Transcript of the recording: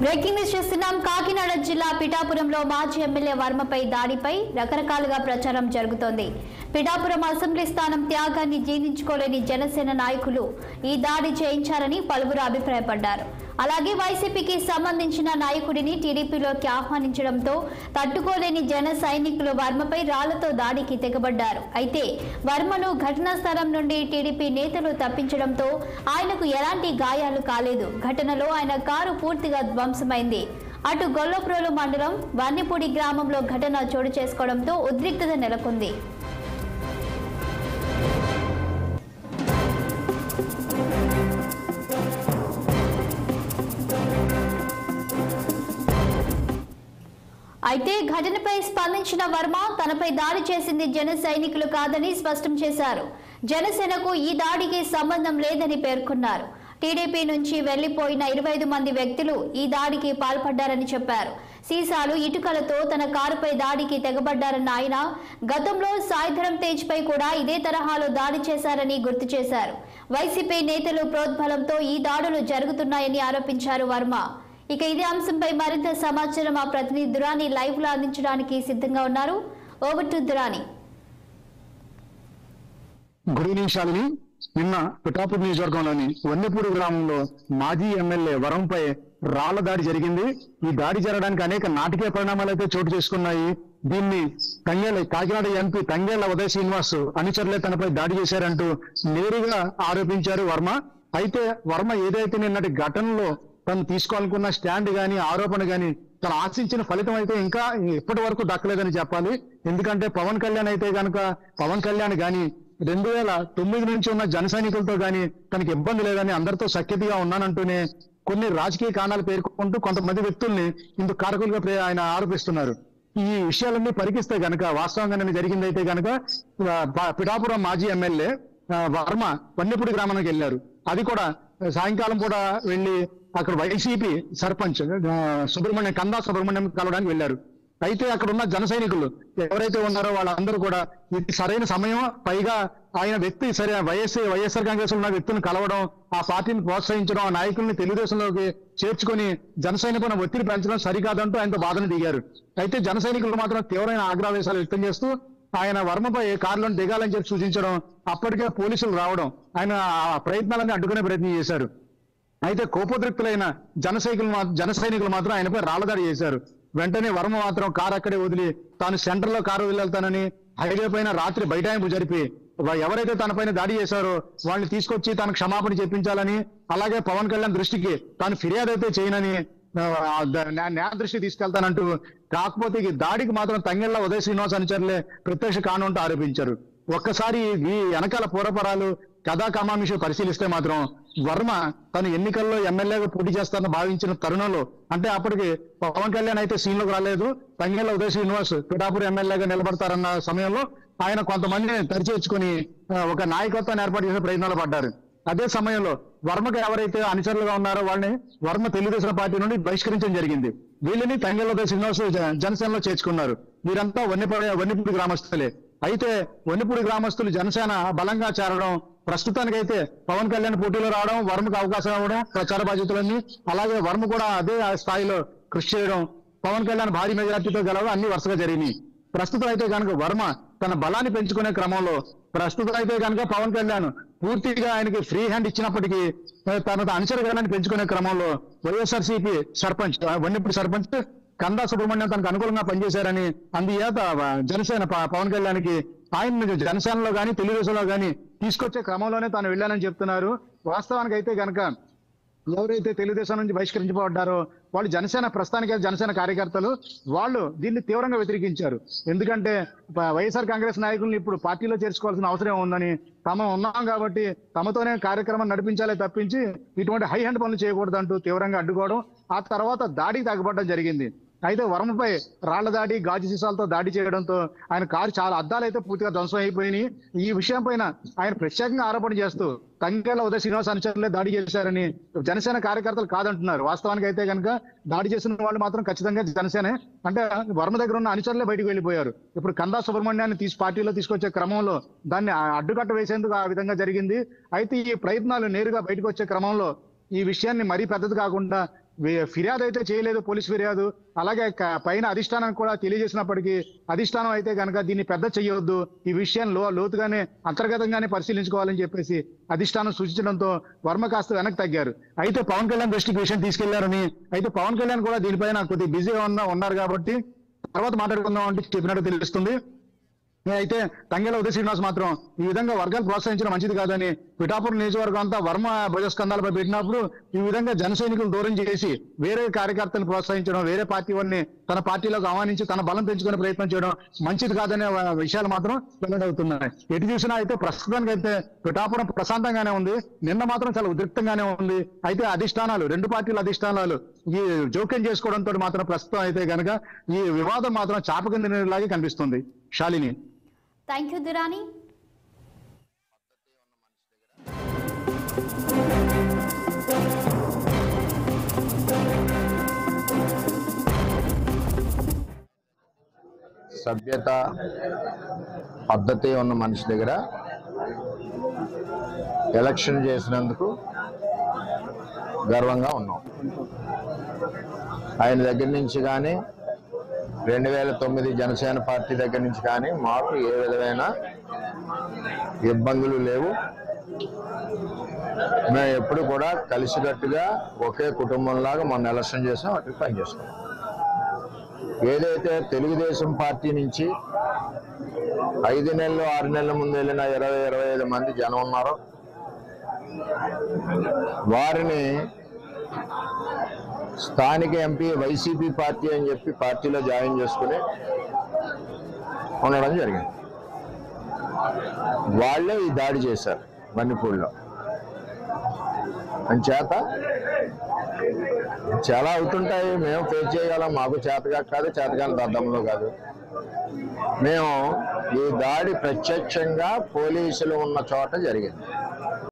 Breaking news చేస్తున్నాం. కాకినాడ జిల్లా పిఠాపురంలో మాజీ ఎమ్మెల్యే వర్మపై దాడిపై రకరకాలుగా ప్రచారం జరుగుతోంది. పిఠాపురం అసెంబ్లీ స్థానం త్యాగాన్ని జీర్ణించుకోలేని జనసేన నాయకులు ఈ దాడి చేయించారని పలువురు అభిప్రాయపడ్డారు. అలాగే వైసీపీకి సంబంధించిన నాయకుడిని టీడీపీలోకి ఆహ్వానించడంతో తట్టుకోలేని జన సైనికులు వర్మపై రాళ్లతో దాడికి తెగబడ్డారు. అయితే వర్మను ఘటనా స్థలం నుండి టీడీపీ నేతలు తప్పించడంతో ఆయనకు ఎలాంటి గాయాలు కాలేదు. ఘటనలో ఆయన కారు పూర్తిగా ధ్వంసమైంది. అటు గొల్లప్రోలు మండలం వన్నెపూడి గ్రామంలో ఘటన చోటు చేసుకోవడంతో ఉద్రిక్తత నెలకొంది. అయితే ఘటనపై స్పందించిన వర్మ తనపై దాడి చేసింది జన సైనికులు కాదని స్పష్టం చేశారు. జనసేనకు ఈ దాడికి సంబంధం లేదని పేర్కొన్నారు. టీడీపీ నుంచి వెళ్లిపోయిన 25 మంది వ్యక్తులు ఈ దాడికి పాల్పడ్డారని చెప్పారు. సీసాలు ఇటుకలతో తన కారుపై దాడికి తెగబడ్డారన్న ఆయన గతంలో సాయిధరం తేజ్ పై కూడా ఇదే తరహాలో దాడి చేశారని గుర్తు చేశారు. వైసీపీ నేతలు ప్రోద్బలంతో ఈ దాడులు జరుగుతున్నాయని ఆరోపించారు వర్మ. ఇక ఇదే అంశంపై మరింత సమాచారం మా ప్రతినిధి దురాని లైవ్ లో అందించడానికి సిద్ధంగా ఉన్నారు. Over to Durani. Good evening Shalini. నిన్న పిఠాపురం నియోజకవర్గంలోని వన్నెపూడి గ్రామంలో మాజీ ఎమ్మెల్యే వరంపై రాళ్ల దాడి జరిగింది. ఈ దాడి జరగడానికి అనేక నాటకీయ పరిణామాలు అయితే చోటు చేసుకున్నాయి. దీన్ని కాకినాడ ఎంపీ తంగేళ్ల ఉదయ్ శ్రీనివాస్ అనుచరులే తనపై దాడి చేశారంటూ నేరుగా ఆరోపించారు వర్మ. అయితే వర్మ ఏదైతే నిన్నటి ఘటనలో తను తీసుకోవాలనుకున్న స్టాండ్ గాని ఆరోపణ గాని తను ఆశించిన ఫలితం అయితే ఇంకా ఇప్పటి వరకు దక్కలేదని చెప్పాలి. ఎందుకంటే పవన్ కళ్యాణ్ గాని 2009 నుంచి ఉన్న జన సైనికులతో గాని తనకి ఇబ్బంది లేదని అందరితో సఖ్యతగా ఉన్నానంటూనే కొన్ని రాజకీయ కారణాలు పేర్కొంటూ కొంతమంది వ్యక్తుల్ని ఇందుకు కారకులుగా ఆయన ఆరోపిస్తున్నారు. ఈ విషయాలన్నీ పరికిస్తే గనక వాస్తవంగా జరిగిందైతే గనక పిఠాపురం మాజీ ఎమ్మెల్యే వర్మ వన్నెపూడి గ్రామానికి వెళ్ళారు. అది కూడా సాయంకాలం కూడా వెళ్లి అక్కడ వైసీపీ సర్పంచ్ కందా సుబ్రహ్మణ్యం కలవడానికి వెళ్లారు. అయితే అక్కడ ఉన్న జన సైనికులు ఎవరైతే ఉన్నారో వాళ్ళందరూ కూడా ఇది సరైన సమయం, పైగా ఆయన వ్యక్తి వైఎస్ఆర్ కాంగ్రెస్ ఉన్న వ్యక్తిని కలవడం, ఆ పార్టీని ప్రోత్సహించడం, ఆ నాయకుల్ని తెలుగుదేశంలోకి చేర్చుకొని జన సైనికులను ఒత్తిడి పెంచడం సరికాదంటూ ఆయనతో వాదన దిగారు. అయితే జన సైనికులు మాత్రం తీవ్రమైన ఆగ్రహవేశాలు వ్యక్తం చేస్తూ ఆయన వర్మపై కారులో దిగాలని చెప్పి సూచించడం, అప్పటికే పోలీసులు రావడం, ఆయన ఆ ప్రయత్నాలన్నీ అడ్డుకునే ప్రయత్నం చేశారు. అయితే కోపోద్రిక్తులైన జన సైనికులు మాత్రం ఆయనపై రాళ్లదాడి చేశారు. వెంటనే వర్మ మాత్రం కారు అక్కడే వదిలి తాను సెంటర్ లో కారు వెళ్తానని హైవే పైన రాత్రి బైఠాయింపు జరిపి ఎవరైతే తనపైన దాడి చేశారో వాళ్ళని తీసుకొచ్చి తన క్షమాపణ చెప్పించాలని, అలాగే పవన్ కళ్యాణ్ దృష్టికి తాను ఫిర్యాదు అయితే చేయనని న్యాయ దృష్టి తీసుకెళ్తానంటూ, కాకపోతే ఈ దాడికి మాత్రం తంగెళ్ల ఉదయ్ శ్రీనివాస్ అనుచరులే ప్రత్యక్ష కారణంటూ ఆరోపించారు. ఒక్కసారి ఈ వెనకాల పూర్వపరాలు కథా కమామిషి పరిశీలిస్తే మాత్రం వర్మ తను ఎన్నికల్లో ఎమ్మెల్యేగా పోటీ చేస్తారని భావించిన తరుణంలో, అంటే అప్పటికి పవన్ కళ్యాణ్ అయితే సీన్లోకి రాలేదు, తంగెళ్ల ఉదయ్ శ్రీనివాస్ పిఠాపురం ఎమ్మెల్యేగా నిలబడతారన్న సమయంలో ఆయన కొంతమందిని తరిచేర్చుకుని ఒక నాయకత్వాన్ని ఏర్పాటు చేసే ప్రయత్నాలు పడ్డారు. అదే సమయంలో వర్మకు ఎవరైతే అనుచరులుగా ఉన్నారో వాళ్ళని వర్మ తెలుగుదేశం పార్టీ నుండి బహిష్కరించడం జరిగింది. వీళ్ళని తంగెళ్ల ఉదయ్ శ్రీనివాస్ జనసేనలో చేర్చుకున్నారు. వీరంతా వన్నెపూడి గ్రామస్తులే. అయితే వన్నెపూడి గ్రామస్తులు జనసేన బలంగా చేరడం, ప్రస్తుతానికైతే పవన్ కళ్యాణ్ పోటీలో రావడం, వర్మకు అవకాశం ఇవ్వడం, ప్రచార బాధ్యతలన్నీ, అలాగే వర్మ కూడా అదే స్థాయిలో కృషి చేయడం, పవన్ కళ్యాణ్ భారీ మెజార్టీతో గెలవడం అన్ని వరుసగా జరిగినాయి. ప్రస్తుతం అయితే కనుక వర్మ తన బలాన్ని పెంచుకునే క్రమంలో పవన్ కళ్యాణ్ పూర్తిగా ఆయనకి ఫ్రీ హ్యాండ్ ఇచ్చినప్పటికీ తన అనుచరగణాన్ని పెంచుకునే క్రమంలో వైఎస్ఆర్సీపీ సర్పంచ్ వన్నెపూడి సర్పంచ్ కందా సుబ్రహ్మణ్యం తనకు అనుకూలంగా పనిచేశారని, అందుచేత జనసేన పవన్ కళ్యాణ్కి ఆయన జనసేనలో గాని తెలుగుదేశంలో గాని తీసుకొచ్చే క్రమంలోనే తాను వెళ్ళానని చెప్తున్నారు. వాస్తవానికి అయితే కనుక ఎవరైతే తెలుగుదేశం నుంచి బహిష్కరించబడ్డారో వాళ్ళు జనసేన కార్యకర్తలు వాళ్ళు దీన్ని తీవ్రంగా వ్యతిరేకించారు. ఎందుకంటే వైఎస్ఆర్ కాంగ్రెస్ నాయకుల్ని ఇప్పుడు పార్టీలో చేర్చుకోవాల్సిన అవసరం ఉందని, ఉన్నాం కాబట్టి తమతోనే కార్యక్రమం నడిపించాలే తప్పించి ఇటువంటి హై హ్యాండ్ పనులు చేయకూడదంటూ తీవ్రంగా అడ్డుకోవడం, ఆ తర్వాత దాడికి తగ్గబడడం జరిగింది. అయితే వర్మపై రాళ్ల దాడి, గాజు సీసాలతో దాడి చేయడంతో ఆయన కారు చాలా అద్దాలైతే పూర్తిగా ధ్వంసం అయిపోయినాయి. ఈ విషయం పైన ఆయన ప్రత్యేకంగా ఆరోపణ చేస్తూ తంగెళ్ల ఉదయ్ శ్రీనివాస్ అనుచరులే దాడి చేశారని జనసేన కార్యకర్తలు కాదంటున్నారు. వాస్తవానికి అయితే కనుక దాడి చేసిన వాళ్ళు మాత్రం ఖచ్చితంగా జనసేనే, అంటే వర్మ దగ్గర ఉన్న అనుచరులే బయటకు వెళ్ళిపోయారు. ఇప్పుడు కందా సుబ్రహ్మణ్యాన్ని పార్టీలో తీసుకొచ్చే క్రమంలో దాన్ని అడ్డుకట్ట వేసేందుకు ఆ విధంగా జరిగింది. అయితే ఈ ప్రయత్నాలు నేరుగా బయటకు వచ్చే క్రమంలో ఈ విషయాన్ని మరీ పెద్దది కాకుండా ఫిర్యాదు అయితే చేయలేదు, పోలీస్ ఫిర్యాదు. అలాగే పైన అధిష్టానానికి కూడా తెలియజేసినప్పటికీ అధిష్టానం అయితే కనుక దీన్ని పెద్ద చేయొద్దు, ఈ విషయంలో లోతుగానే అంతర్గతంగానే పరిశీలించుకోవాలని చెప్పేసి అధిష్టానం సూచించడంతో వర్మ కాస్త వెనక్కి తగ్గారు. అయితే పవన్ కళ్యాణ్ దృష్టికి విషయం తీసుకెళ్లారని, అయితే పవన్ కళ్యాణ్ కూడా దీనిపైన కొద్దిగా బిజీగా ఉన్నారు కాబట్టి తర్వాత మాట్లాడుకుందాం అంటే చెప్పినట్టు తెలుస్తుంది. అయితే తంగెల ఉదయ శ్రీనివాస్ మాత్రం ఈ విధంగా వర్గాలు ప్రోత్సహించడం మంచిది కాదని, పిఠాపురం నియోజకవర్గం అంతా వర్మ భుజస్కంధాలపై పెట్టినప్పుడు ఈ విధంగా జన సైనికులు దూరం చేసి వేరే కార్యకర్తలు ప్రోత్సహించడం, వేరే పార్టీ వారిని తన పార్టీలోకి ఆహ్వానించి తన బలం పెంచుకునే ప్రయత్నం చేయడం మంచిది కాదనే విషయాలు మాత్రం వెల్లడవుతున్నాయి. ఎటు చూసినా అయితే ప్రస్తుతానికి అయితే పిఠాపురం ప్రశాంతంగానే ఉంది. నిన్న మాత్రం చాలా ఉద్రిక్తంగానే ఉంది. అయితే అధిష్టానాలు, రెండు పార్టీల అధిష్టానాలు ఈ జోక్యం చేసుకోవడంతో మాత్రం ప్రస్తుతం అయితే కనుక ఈ వివాదం మాత్రం చాప కింద నీరులాగే కనిపిస్తుంది. శాలిని. Thank you Durrani. సభ్యత పద్ధతి ఉన్న మనిషి దగ్గర ఎలక్షన్ చేసినందుకు గర్వంగా ఉన్నాం. ఆయన దగ్గర నుంచి కానీ 2009 జనసేన పార్టీ దగ్గర నుంచి కానీ మాకు ఏ విధమైన ఇబ్బందులు లేవు. మేము ఎప్పుడు కూడా కలిసికట్టుగా ఒకే కుటుంబంలాగా మొన్న ఎలక్షన్ చేసాం, అటు పనిచేస్తాం. ఏదైతే తెలుగుదేశం పార్టీ నుంచి 5 నెలలు 6 నెలల ముందు వెళ్ళిన 20-25 మంది జనం ఉన్నారో వారిని స్థానిక ఎంపీ వైసీపీ పార్టీ అని చెప్పి పార్టీలో జాయిన్ చేసుకుని ఉండడం జరిగింది. వాళ్ళే ఈ దాడి చేశారు మణిపూర్లో. అంచేత చాలా అవుతుంటాయి, మేము ఫేస్ చేయగలం. మాకు చేతగా కాదు, చేతగాని దద్దంలో కాదు. మేము ఈ దాడి ప్రత్యక్షంగా పోలీసులు ఉన్న చోట జరిగింది.